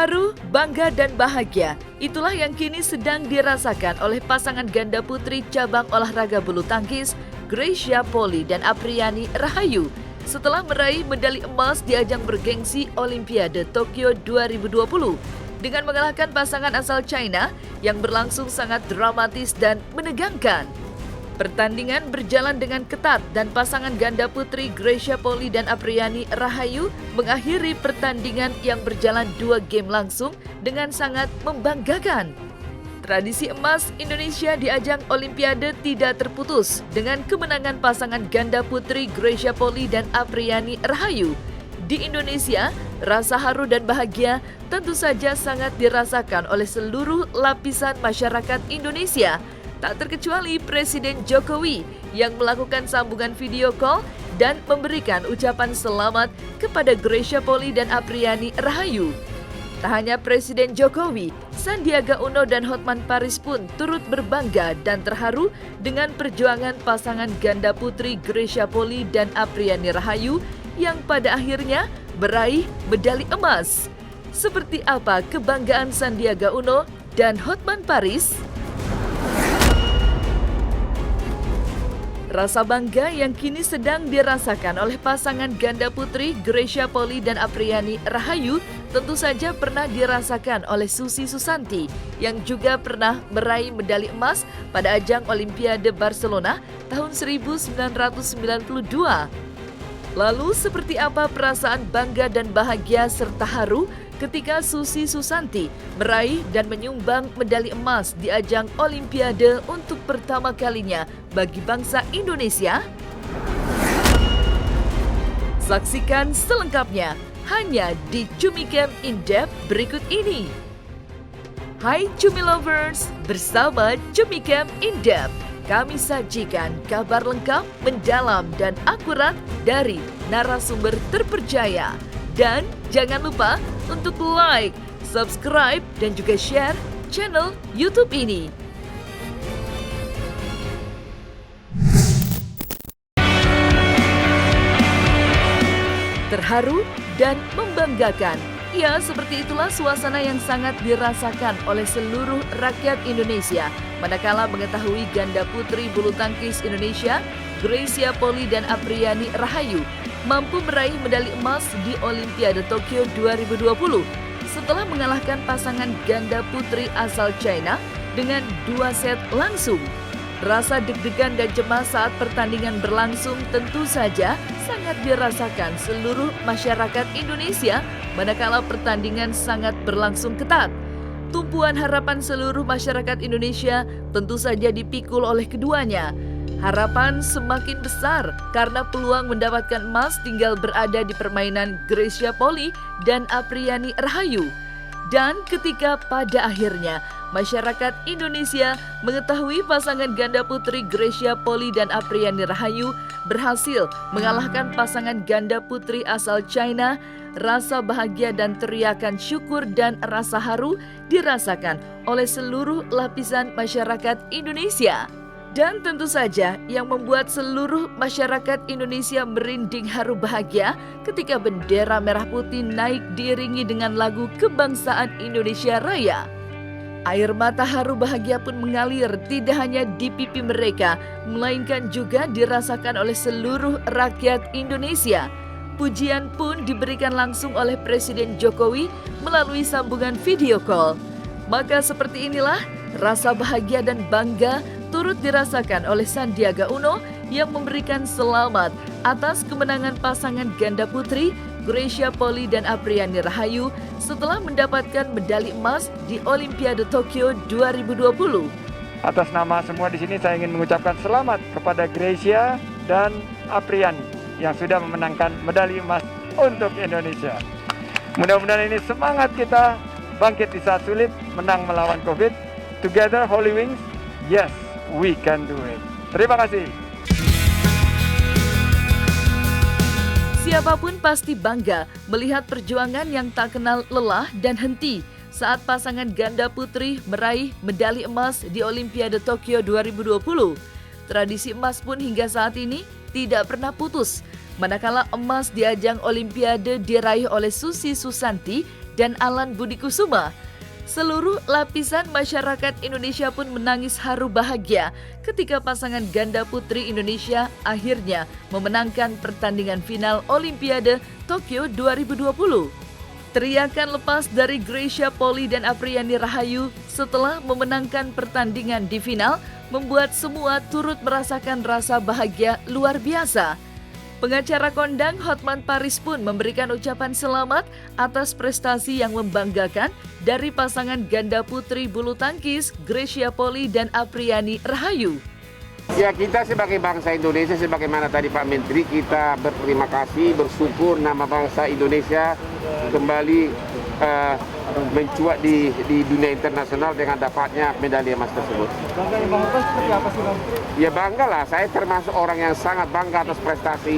Terharu, bangga, dan bahagia. Itulah yang kini sedang dirasakan oleh pasangan ganda putri cabang olahraga bulu tangkis Greysia Poli dan Apriani Rahayu setelah meraih medali emas di ajang bergengsi Olimpiade Tokyo 2020 dengan mengalahkan pasangan asal China yang berlangsung sangat dramatis dan menegangkan. Pertandingan berjalan dengan ketat dan pasangan ganda putri Greysia Poli dan Apriani Rahayu mengakhiri pertandingan yang berjalan 2 game langsung dengan sangat membanggakan. Tradisi emas Indonesia di ajang Olimpiade tidak terputus dengan kemenangan pasangan ganda putri Greysia Poli dan Apriani Rahayu. Di Indonesia, rasa haru dan bahagia tentu saja sangat dirasakan oleh seluruh lapisan masyarakat Indonesia. Tak terkecuali Presiden Jokowi yang melakukan sambungan video call dan memberikan ucapan selamat kepada Greysia Poli dan Apriani Rahayu. Tak hanya Presiden Jokowi, Sandiaga Uno dan Hotman Paris pun turut berbangga dan terharu dengan perjuangan pasangan ganda putri Greysia Poli dan Apriani Rahayu yang pada akhirnya meraih medali emas. Seperti apa kebanggaan Sandiaga Uno dan Hotman Paris? Rasa bangga yang kini sedang dirasakan oleh pasangan ganda putri Greysia Poli dan Apriani Rahayu tentu saja pernah dirasakan oleh Susi Susanti yang juga pernah meraih medali emas pada ajang Olimpiade Barcelona tahun 1992. Lalu seperti apa perasaan bangga dan bahagia serta haru ketika Susi Susanti meraih dan menyumbang medali emas di ajang Olimpiade untuk pertama kalinya bagi bangsa Indonesia? Saksikan selengkapnya hanya di Cumi Camp In Depth berikut ini. Hai Cumi Lovers, bersama Cumi Camp In Depth, kami sajikan kabar lengkap, mendalam, dan akurat dari narasumber terpercaya. Dan jangan lupa untuk like, subscribe, dan juga share channel YouTube ini. Terharu dan membanggakan. Ya, seperti itulah suasana yang sangat dirasakan oleh seluruh rakyat Indonesia manakala mengetahui ganda putri bulu tangkis Indonesia, Greysia Poli dan Apriani Rahayu mampu meraih medali emas di Olimpiade Tokyo 2020 setelah mengalahkan pasangan ganda putri asal China dengan 2 set langsung. Rasa deg-degan dan cemas saat pertandingan berlangsung tentu saja sangat dirasakan seluruh masyarakat Indonesia manakala pertandingan sangat berlangsung ketat. Tumpuan harapan seluruh masyarakat Indonesia tentu saja dipikul oleh keduanya. Harapan semakin besar karena peluang mendapatkan emas tinggal berada di permainan Greysia Poli dan Apriani Rahayu. Dan ketika pada akhirnya masyarakat Indonesia mengetahui pasangan ganda putri Greysia Poli dan Apriani Rahayu berhasil mengalahkan pasangan ganda putri asal China, rasa bahagia dan teriakan syukur dan rasa haru dirasakan oleh seluruh lapisan masyarakat Indonesia. Dan tentu saja yang membuat seluruh masyarakat Indonesia merinding haru bahagia ketika bendera merah putih naik diiringi dengan lagu kebangsaan Indonesia Raya. Air mata haru bahagia pun mengalir tidak hanya di pipi mereka, melainkan juga dirasakan oleh seluruh rakyat Indonesia. Pujian pun diberikan langsung oleh Presiden Jokowi melalui sambungan video call. Maka seperti inilah rasa bahagia dan bangga turut dirasakan oleh Sandiaga Uno yang memberikan selamat atas kemenangan pasangan ganda putri Greysia Poli dan Apriani Rahayu setelah mendapatkan medali emas di Olimpiade Tokyo 2020. Atas nama semua di sini saya ingin mengucapkan selamat kepada Greysia dan Apriani yang sudah memenangkan medali emas untuk Indonesia. Mudah-mudahan ini semangat kita bangkit di saat sulit, menang melawan COVID. Together Holy Wings, yes, we can do it. Terima kasih. Siapapun pasti bangga melihat perjuangan yang tak kenal lelah dan henti saat pasangan ganda putri meraih medali emas di Olimpiade Tokyo 2020. Tradisi emas pun hingga saat ini tidak pernah putus, manakala emas di ajang Olimpiade diraih oleh Susi Susanti dan Alan Budi Kusuma. Seluruh lapisan masyarakat Indonesia pun menangis haru bahagia ketika pasangan ganda putri Indonesia akhirnya memenangkan pertandingan final Olimpiade Tokyo 2020. Teriakan lepas dari Gracia Poli dan Apriani Rahayu setelah memenangkan pertandingan di final membuat semua turut merasakan rasa bahagia luar biasa. Pengacara kondang Hotman Paris pun memberikan ucapan selamat atas prestasi yang membanggakan dari pasangan ganda putri bulu tangkis Gracia Poli dan Apriani Rahayu. Ya, kita sebagai bangsa Indonesia, sebagaimana tadi Pak Menteri, kita berterima kasih, bersyukur nama bangsa Indonesia kembali mencuat di dunia internasional dengan dapatnya medali emas tersebut. Bangga Bang Hotman seperti apa sih Bang? Ya bangga lah, saya termasuk orang yang sangat bangga atas prestasi.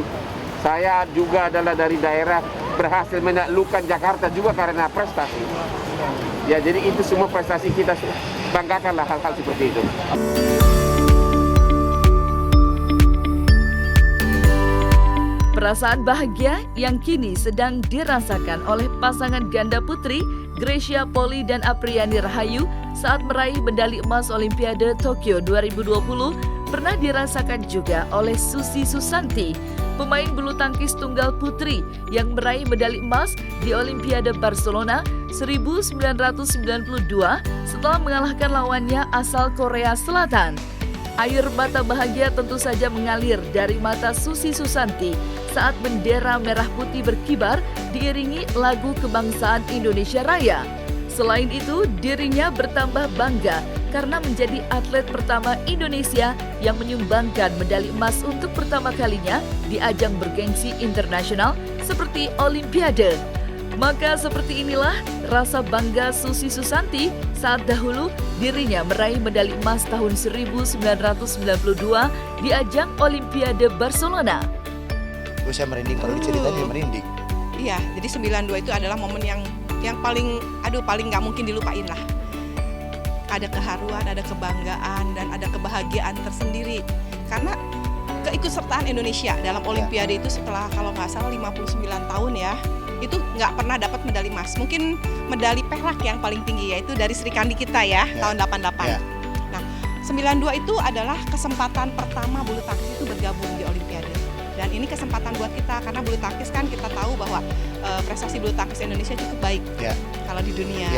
Saya juga adalah dari daerah berhasil menaklukkan Jakarta juga karena prestasi. Ya, jadi itu semua prestasi kita, banggakanlah hal-hal seperti itu. Perasaan bahagia yang kini sedang dirasakan oleh pasangan ganda putri Gracia Poli dan Apriani Rahayu saat meraih medali emas Olimpiade Tokyo 2020 pernah dirasakan juga oleh Susi Susanti, pemain bulu tangkis tunggal putri yang meraih medali emas di Olimpiade Barcelona 1992 setelah mengalahkan lawannya asal Korea Selatan. Air mata bahagia tentu saja mengalir dari mata Susi Susanti saat bendera merah putih berkibar diiringi lagu kebangsaan Indonesia Raya. Selain itu, dirinya bertambah bangga karena menjadi atlet pertama Indonesia yang menyumbangkan medali emas untuk pertama kalinya di ajang bergengsi internasional seperti Olimpiade. Maka seperti inilah rasa bangga Susi Susanti saat dahulu dirinya meraih medali emas tahun 1992 di ajang Olimpiade Barcelona. Saya merinding, kalau diceritain dia merinding. Iya, jadi 92 itu adalah momen yang paling nggak mungkin dilupain lah. Ada keharuan, ada kebanggaan, dan ada kebahagiaan tersendiri. Karena keikutsertaan Indonesia dalam Olimpiade itu setelah kalau nggak salah 59 tahun ya, itu nggak pernah dapat medali emas. Mungkin medali perak yang paling tinggi, yaitu dari Sri Kandi kita ya, tahun 88. Nah, 92 itu adalah kesempatan pertama bulu tangkis itu bergabung di Olimpiade. Dan ini kesempatan buat kita, karena bulu tangkis kan kita tahu bahwa prestasi bulu tangkis Indonesia cukup baik kalau di dunia.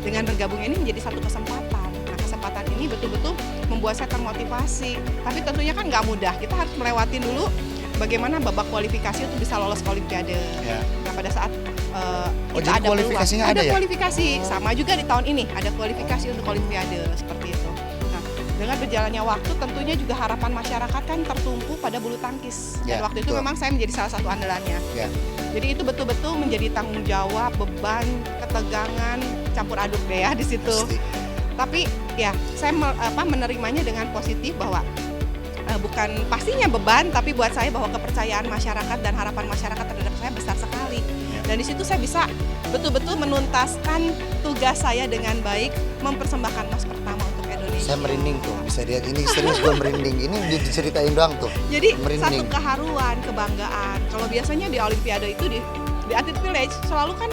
Dengan bergabung ini menjadi satu kesempatan. Nah, kesempatan ini betul-betul membuat saya termotivasi. Tapi tentunya kan nggak mudah, kita harus melewati dulu bagaimana babak kualifikasi untuk bisa lolos ke Olimpiade. Nah, pada saat kita ada kualifikasinya ada kualifikasi, sama juga di tahun ini ada kualifikasi untuk Olimpiade seperti itu. Nah, dengan berjalannya waktu tentunya juga harapan masyarakat kan tertumpu pada bulu tangkis. Dan waktu itu memang saya menjadi salah satu andalannya. Jadi itu betul-betul menjadi tanggung jawab, beban, ketegangan, campur aduk deh ya di situ. Tapi ya saya menerimanya dengan positif bahwa bukan pastinya beban, tapi buat saya bahwa kepercayaan masyarakat dan harapan masyarakat terhadap saya besar sekali. Dan di situ saya bisa betul-betul menuntaskan tugas saya dengan baik, mempersembahkan emas pertama untuk Indonesia. Saya merinding tuh, bisa lihat ini serius gue merinding. Ini diceritain doang tuh. Jadi merinding. Satu keharuan, kebanggaan. Kalau biasanya di Olimpiade itu di Atlet Village selalu kan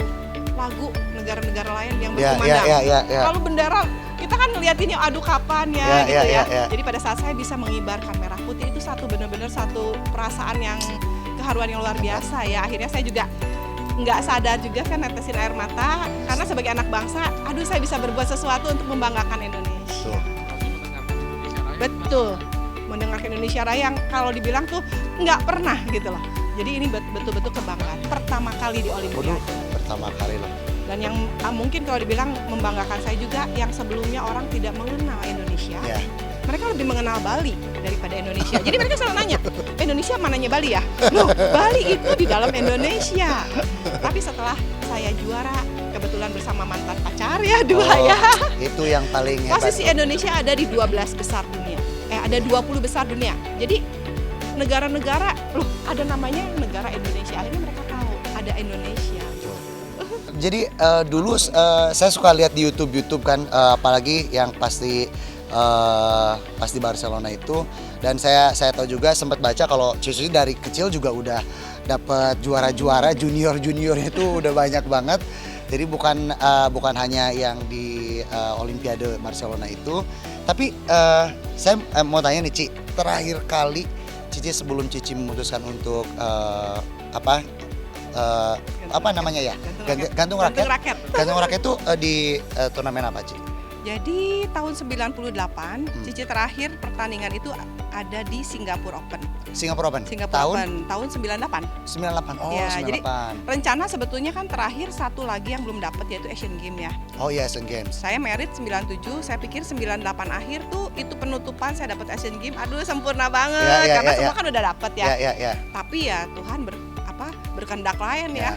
lagu negara-negara lain yang berkumandang. Kalau bendera kita kan lihat ini adu kapan ya gitu ya. Jadi pada saat saya bisa mengibarkan merah putih itu benar-benar satu perasaan yang keharuan yang luar biasa ya. Akhirnya saya juga nggak sadar juga kan netesin air mata karena sebagai anak bangsa, aduh saya bisa berbuat sesuatu untuk membanggakan Indonesia. Betul, mendengarkan Indonesia Raya yang kalau dibilang tuh nggak pernah gitu loh. Jadi ini betul-betul kebanggaan pertama kali di Olimpiade. Pertama kali loh. Dan yang mungkin kalau dibilang membanggakan saya juga yang sebelumnya orang tidak mengenal Indonesia. Mereka lebih mengenal Bali daripada Indonesia. Jadi mereka selalu nanya, Indonesia mananya Bali ya? Loh, Bali itu di dalam Indonesia. Tapi setelah saya juara, kebetulan bersama mantan pacar ya, ya. Itu yang paling hebat. Posisi Indonesia ada di 12 besar dunia. Ada 20 besar dunia. Jadi negara-negara, loh ada namanya negara Indonesia. Akhirnya mereka tahu ada Indonesia. Jadi dulu saya suka lihat di YouTube kan, apalagi yang pasti Barcelona itu, dan saya tahu juga sempat baca kalau Susi dari kecil juga udah dapat juara-juara junior itu udah banyak banget. Jadi bukan hanya yang di Olimpiade Barcelona itu, tapi saya mau tanya nih Ci, terakhir kali Cici sebelum Cici memutuskan untuk apa namanya ya? Gantung raket. Gantung raket itu di turnamen apa Ci? Jadi tahun 98 Cici terakhir pertandingan itu ada di Singapore Open. Singapore Open. Tahun 98. 98. Oh, Ya, 98. jadi rencana sebetulnya kan terakhir satu lagi yang belum dapat yaitu Asian Games ya. Oh iya, Asian Games. Saya merit 97, saya pikir 98 akhir tuh itu penutupan saya dapat Asian Games. Aduh sempurna banget karena semua kan udah dapat ya. Ya. Tapi ya Tuhan berkehendak lain ya.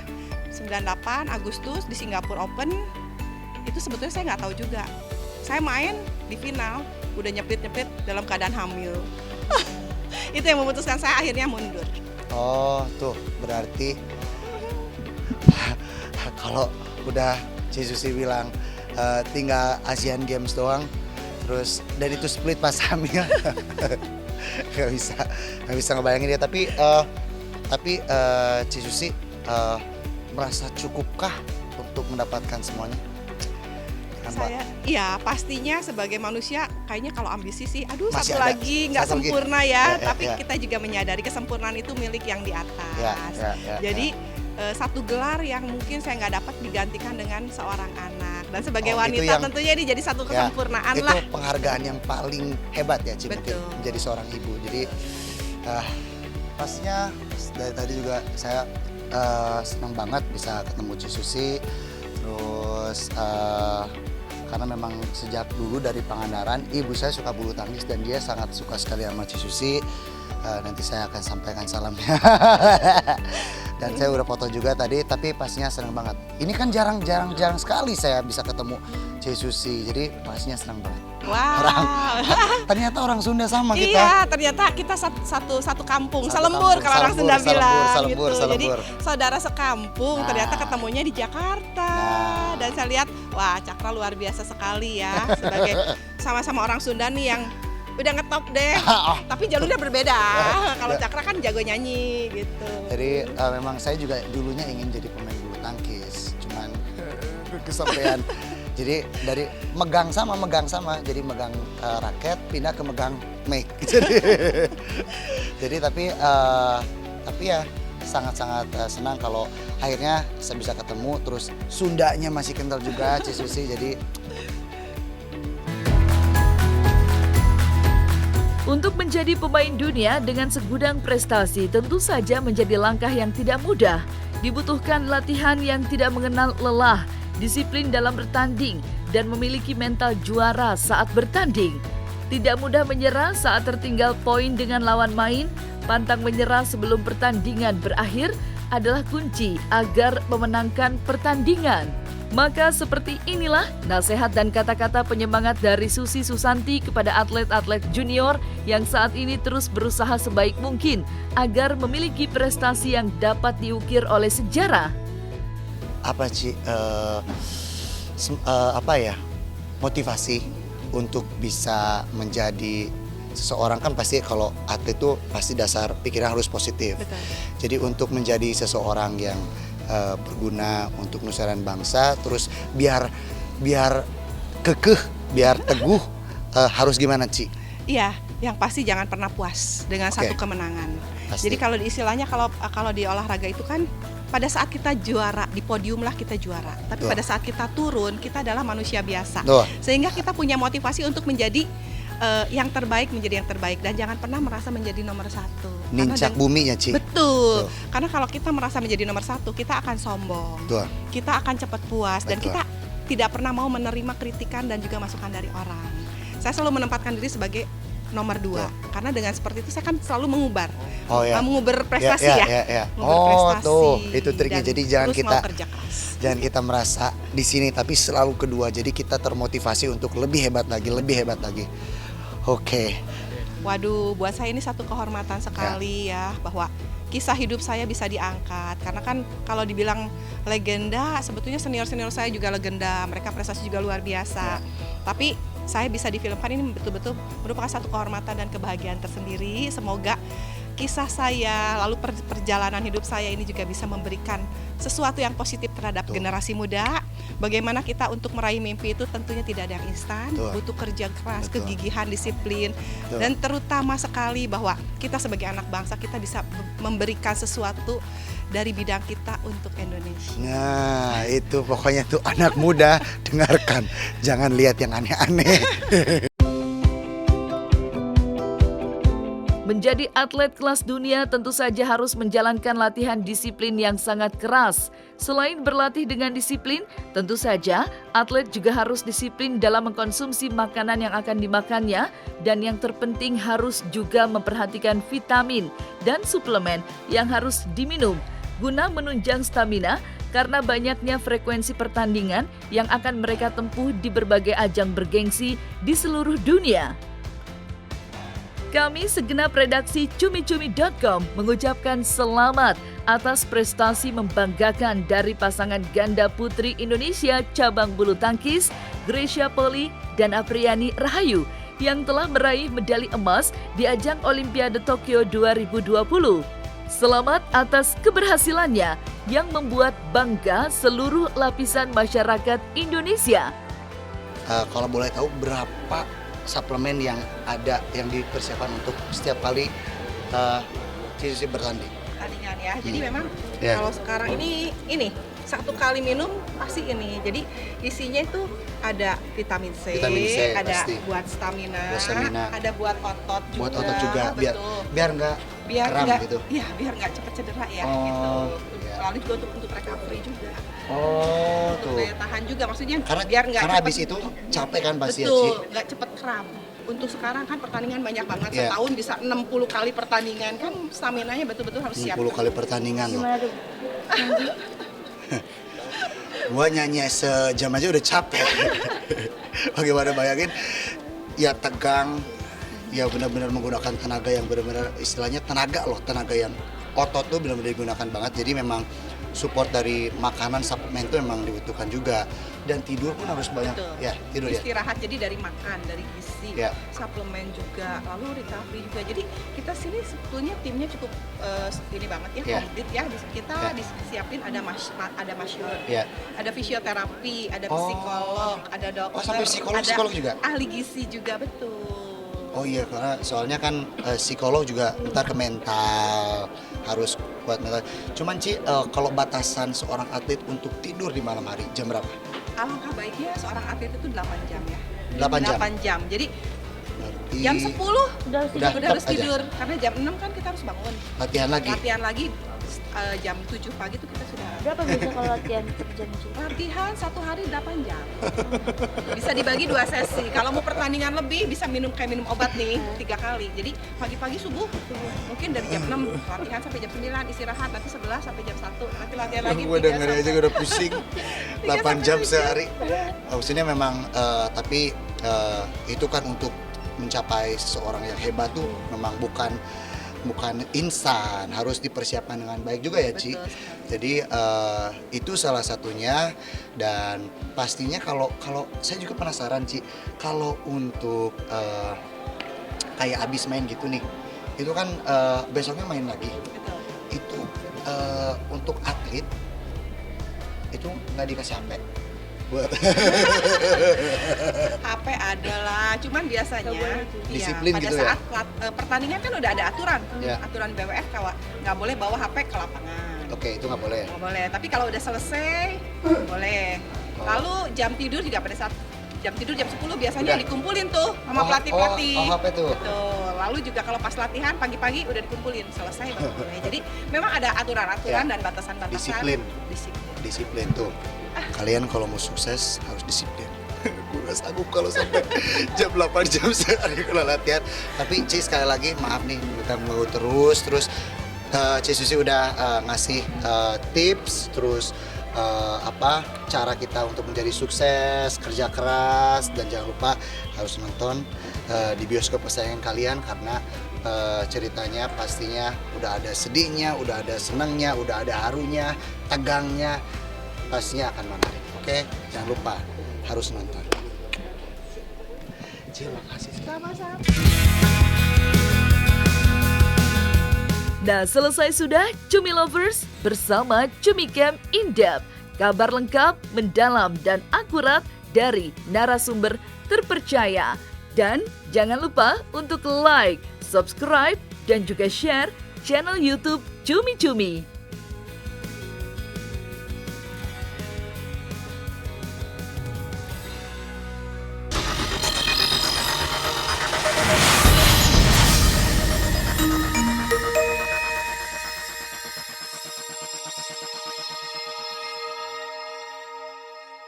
98 Agustus di Singapore Open itu sebetulnya saya nggak tahu juga. Saya main di final udah nyepit dalam keadaan hamil. Itu yang memutuskan saya akhirnya mundur. Oh, tuh berarti kalau udah Ci Susi bilang tinggal Asian Games doang, terus dan itu split pas hamil, nggak bisa ngebayangin dia. Tapi Ci Susi merasa cukupkah untuk mendapatkan semuanya? Iya pastinya sebagai manusia kayaknya kalau ambisi sih Masih satu ada. lagi nggak Satu lagi. sempurna ya, tapi Ya. kita juga menyadari kesempurnaan itu milik yang di atas. Ya. Jadi satu gelar yang mungkin saya nggak dapat digantikan dengan seorang anak, dan sebagai Oh, itu wanita yang- tentunya ini jadi satu kesempurnaan itu lah. penghargaan yang paling hebat ya Ci, mungkin Betul. menjadi seorang ibu. Jadi pastinya dari tadi juga saya senang banget bisa ketemu Ci Susi, terus karena memang sejak dulu dari Pangandaran ibu saya suka bulu tangkis dan dia sangat suka sekali sama Ci Susi. Nanti saya akan sampaikan salamnya. Dan saya udah foto juga tadi, tapi pastinya senang banget. Ini kan jarang sekali saya bisa ketemu Ci Susi, jadi pastinya senang banget. Wow. Ternyata orang Sunda sama kita. Iya, ternyata kita satu kampung, Satu selembur kampung, kalau orang Sunda selembur, bilang selembur, gitu. Jadi selembur. saudara sekampung, Nah. ternyata ketemunya di Jakarta. Nah. Dan saya lihat, wah Cakra luar biasa sekali ya, sebagai sama-sama orang Sunda nih yang udah ngetop deh. Tapi jalurnya berbeda. Kalau Cakra kan jago nyanyi gitu. Jadi memang saya juga dulunya ingin jadi pemain bulu tangkis, cuman kesampaian. Jadi dari megang sama, jadi megang raket pindah ke megang mic. Jadi tapi ya sangat senang kalau akhirnya saya bisa ketemu, terus Sundanya masih kental juga Ci Susi. Jadi Untuk menjadi pemain dunia dengan segudang prestasi tentu saja menjadi langkah yang tidak mudah. Dibutuhkan latihan yang tidak mengenal lelah, disiplin dalam bertanding, dan memiliki mental juara saat bertanding. Tidak mudah menyerah saat tertinggal poin dengan lawan main, pantang menyerah sebelum pertandingan berakhir adalah kunci agar memenangkan pertandingan. Maka seperti inilah nasihat dan kata-kata penyemangat dari Susi Susanti kepada atlet-atlet junior yang saat ini terus berusaha sebaik mungkin agar memiliki prestasi yang dapat diukir oleh sejarah. apa Ci, motivasi untuk bisa menjadi seseorang, kan pasti kalau atlet itu pasti dasar pikiran harus positif. Betul. Jadi untuk menjadi seseorang yang berguna untuk nusa dan bangsa, terus biar kekeh, biar teguh, harus gimana Ci? Iya, yang pasti jangan pernah puas dengan Oke. satu kemenangan. Pasti. Jadi kalau di istilahnya kalau di olahraga itu kan pada saat kita juara di podium lah kita juara. Tapi Tuh. pada saat kita turun kita adalah manusia biasa. Tuh. Sehingga kita punya motivasi untuk menjadi yang terbaik, dan jangan pernah merasa menjadi nomor satu. Karena Nincak bumi ya Ci? Betul. Tuh. Karena kalau kita merasa menjadi nomor satu, kita akan sombong. Tuh. Kita akan cepat puas dan Betul. kita tidak pernah mau menerima kritikan dan juga masukan dari orang. Saya selalu menempatkan diri sebagai nomor 2 karena dengan seperti itu saya kan selalu mengubar, Oh ya. mengubar prestasi ya. Mengubar Oh prestasi tuh, itu triknya. dan Jadi jangan terus kita mau kerja keras. jangan kita merasa di sini, tapi selalu kedua. Jadi kita termotivasi untuk lebih hebat lagi. Oke. Waduh, buat saya ini satu kehormatan sekali ya bahwa kisah hidup saya bisa diangkat. Karena kan kalau dibilang legenda, sebetulnya senior-senior saya juga legenda. Mereka prestasi juga luar biasa. Tapi saya bisa difilmkan ini betul-betul merupakan satu kehormatan dan kebahagiaan tersendiri. Semoga kisah saya, lalu perjalanan hidup saya ini juga bisa memberikan sesuatu yang positif terhadap Betul. generasi muda bagaimana kita untuk meraih mimpi itu tentunya tidak ada yang instan, Betul. butuh kerja keras, Betul. kegigihan, disiplin, Betul. dan terutama sekali bahwa kita sebagai anak bangsa kita bisa memberikan sesuatu dari bidang kita untuk Indonesia. Nah, itu pokoknya tuh anak muda dengarkan, jangan lihat yang aneh-aneh. Menjadi atlet kelas dunia tentu saja harus menjalankan latihan disiplin yang sangat keras. Selain berlatih dengan disiplin, tentu saja atlet juga harus disiplin dalam mengkonsumsi makanan yang akan dimakannya dan yang terpenting harus juga memperhatikan vitamin dan suplemen yang harus diminum guna menunjang stamina karena banyaknya frekuensi pertandingan yang akan mereka tempuh di berbagai ajang bergengsi di seluruh dunia. Kami segenap redaksi cumi-cumi.com mengucapkan selamat atas prestasi membanggakan dari pasangan ganda putri Indonesia cabang bulu tangkis Gracia Poli dan Apriani Rahayu yang telah meraih medali emas di ajang Olimpiade Tokyo 2020. Selamat atas keberhasilannya yang membuat bangga seluruh lapisan masyarakat Indonesia. Kalau boleh tahu berapa suplemen yang ada yang dipersiapkan untuk setiap kali Cici bertanding? Pertandingan ya. Jadi memang Ya. kalau sekarang ini satu kali minum pasti ini. Jadi isinya itu ada vitamin C, Vitamin C, ada pasti. buat stamina, Buat stamina. ada buat otot juga. Buat otot juga, betul. biar nggak biar kram nggak gitu. iya, biar nggak cepat cedera ya Oh, gitu. iya. Lalu juga untuk recovery juga. Oh, Untuk tuh. daya tahan juga maksudnya Karena biar nggak karena cepet- habis itu capek kan pasti ya, Ci? betul, nggak cepet kram. Untuk sekarang kan pertandingan banyak banget, Iya. setahun bisa 60 kali pertandingan kan, staminanya betul-betul harus siap. 60 kali pertandingan loh. Gua nyanyi sejam aja udah capek. Bagaimana bayangin? Ya tegang, ya benar-benar menggunakan tenaga yang benar-benar istilahnya tenaga loh, tenaga yang otot tuh benar-benar digunakan banget. Jadi memang support dari makanan suplemen itu memang dibutuhkan juga, dan tidur pun harus banyak. Betul. Ya tidur ya. Istirahat jadi dari makan, dari gizi, Ya. suplemen juga, lalu recovery juga. Jadi kita sini sebetulnya timnya cukup ini banget ya, Ya. komplit ya. Kita Ya. disiapin ada masyur, Ya. ada fisioterapi, ada Oh. psikolog, ada dokter, Oh, sampai ada psikolog juga? ahli gizi juga, betul. Oh iya, karena soalnya kan psikolog juga ntar ke mental, harus kuat mental. Cuman Ci, kalau batasan seorang atlet untuk tidur di malam hari jam berapa? Alangkah baiknya seorang atlet itu 8 jam ya. 8 jam? 8 jam. Jadi Berarti jam 10 Udah harus tetap aja. tidur. Karena jam 6 kan kita harus bangun. latihan lagi. Latihan lagi jam 7 pagi tuh kita sudah Berapa biasa kalau latihan per jam sih? latihan 1 hari 8 jam. Bisa dibagi 2 sesi. Kalau mau pertandingan lebih bisa minum obat nih 3 kali. Jadi pagi-pagi subuh mungkin dari jam 6 latihan sampai jam 9, istirahat nanti 11 sampai jam 1. Nanti latihan lagi. Gue 3 dengerin aja sampai- gue udah pusing. 8 jam sehari. Maksudnya memang tapi itu kan untuk mencapai seseorang yang hebat tuh memang bukan instan, harus dipersiapkan dengan baik juga ya Ci. Betul. Jadi itu salah satunya, dan pastinya kalau saya juga penasaran Ci, kalau untuk kayak abis main gitu nih, itu kan besoknya main lagi, Betul. itu untuk atlet itu nggak dikasih HP buat HP adalah, cuman biasanya Disiplin pada gitu ya? saat pertandingan kan udah ada aturan, Ya. aturan BWF kalau nggak boleh bawa HP ke lapangan. Oke, itu nggak boleh. Nggak boleh, tapi kalau udah selesai boleh. Lalu jam tidur juga pada saat jam tidur jam 10 biasanya Udah. dikumpulin tuh sama Oh, pelatih-pelatih. oh, HP tuh. Betul. Lalu juga kalau pas latihan pagi-pagi udah dikumpulin, selesai baru boleh. Jadi memang ada aturan-aturan Ya. dan batasan-batasan. Disiplin. Disiplin. Disiplin tuh. Kalian kalau mau sukses harus disiplin. Gue gak sanggup kalau sampai jam 8 jam sehari kalau latihan. Tapi Ci, sekali lagi maaf nih, kita mau terus Ci Susi udah ngasih tips, terus cara kita untuk menjadi sukses, kerja keras, dan jangan lupa harus nonton di bioskop kesayangan kalian, karena ceritanya pastinya udah ada sedihnya, udah ada senangnya, udah ada harunya, tegangnya, pastinya akan menarik. Oke, jangan lupa harus nonton. Terima kasih. Sama-sama. Nah, selesai sudah Cumi Lovers bersama Cumi Camp In Depth. Kabar lengkap, mendalam, dan akurat dari narasumber terpercaya. Dan jangan lupa untuk like, subscribe, dan juga share channel YouTube Cumi Cumi.